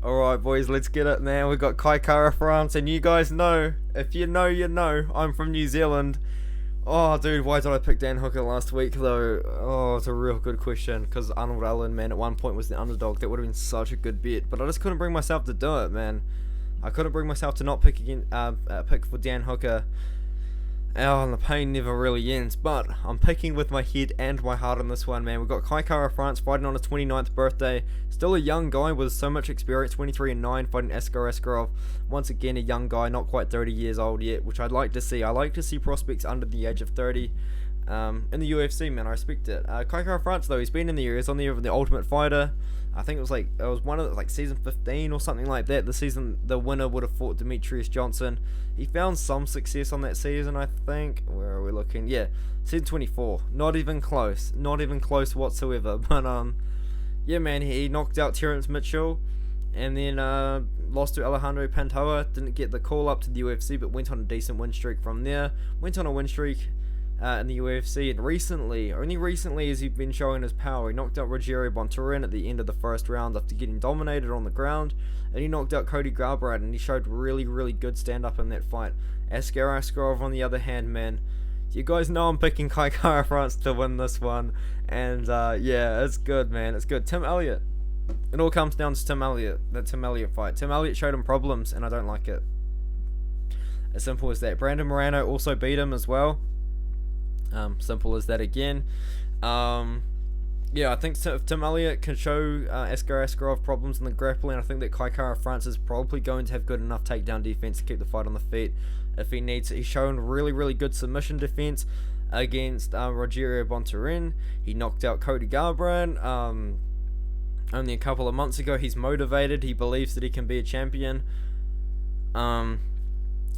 Alright boys, let's get it, man. We got Kara France, and you guys know, if you know, you know, I'm from New Zealand. Oh dude, why did I pick Dan Hooker last week though? Oh, it's a real good question, because Arnold Allen, man, at one point was the underdog. That would have been such a good bet, but I just couldn't bring myself to do it, man. I couldn't bring myself to not pick again, pick for Dan Hooker. Oh, and the pain never really ends, but I'm picking with my head and my heart on this one, man. We've got Kara France fighting on his 29th birthday. Still a young guy with so much experience, 23-9, fighting Askarov. Once again, a young guy, not quite 30 years old yet, which I'd like to see. I like to see prospects under the age of 30 in the UFC, man. I respect it. Kara France, though, he's been in the areas on the Ultimate Fighter. I think it was one of like season 15 or something like that. The season the winner would have fought Demetrius Johnson. He found some success on that season, I think. Where are we looking? Yeah, season 24. Not even close. Not even close whatsoever. But yeah, man, he knocked out Terrence Mitchell, and then lost to Alejandro Pantoja. Didn't get the call up to the UFC, but went on a decent win streak from there. Went on a win streak in the UFC, and only recently has he been showing his power. He knocked out Rogerio Bontorin at the end of the first round after getting dominated on the ground, and he knocked out Cody Garbrandt, and he showed really good stand-up in that fight. Askarov, on the other hand, man, you guys know I'm picking Kara France to win this one, and yeah, it's good, man, it's good. Tim Elliott, it all comes down to Tim Elliott, that Tim Elliott fight. Tim Elliott showed him problems, and I don't like it. As simple as that. Brandon Moreno also beat him as well. Simple as that again. Yeah, I think if Tim Elliott can show Askarov problems in the grappling, I think that Kara France is probably going to have good enough takedown defense to keep the fight on the feet if he needs it. He's shown really good submission defense against Rogerio Bontorin. He knocked out Cody Garbrandt only a couple of months ago. He's motivated. He believes that he can be a champion.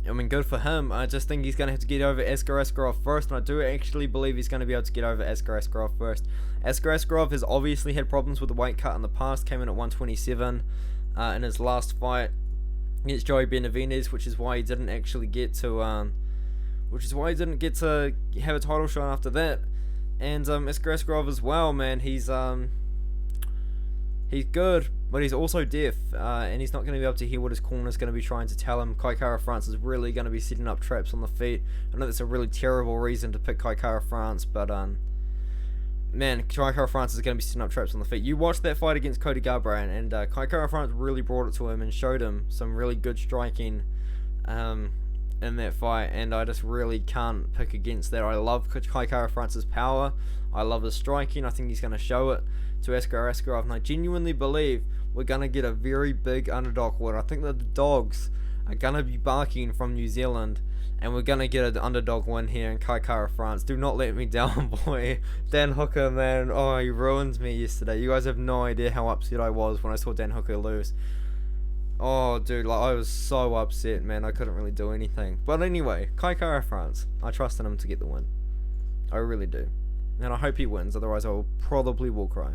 I mean, good for him. I just think he's going to have to get over Askarov first, and I do actually believe he's going to be able to get over Askarov first. Askarov has obviously had problems with the weight cut in the past, came in at 127 in his last fight against Joey Benavidez, which is why he didn't actually get to have a title shot after that. And Askarov as well, man, he's good, but he's also deaf, and he's not going to be able to hear what his corner's going to be trying to tell him. Kara France is really going to be setting up traps on the feet. I know that's a really terrible reason to pick Kara France, but man, Kara France is going to be setting up traps on the feet. You watched that fight against Cody Garbrandt, and Kara France really brought it to him and showed him some really good striking in that fight, and I just really can't pick against that. I love Kara France's power. I love his striking. I think he's going to show it to Askarov, and I genuinely believe we're going to get a very big underdog win. I think that the dogs are going to be barking from New Zealand, and we're going to get an underdog win here in Kara France. Do not let me down, boy. Dan Hooker, man, oh, he ruined me yesterday. You guys have no idea how upset I was when I saw Dan Hooker lose. Oh, dude, like, I was so upset, man. I couldn't really do anything. But anyway, Kara France, I trust in him to get the win. I really do. And I hope he wins, otherwise I will probably will cry.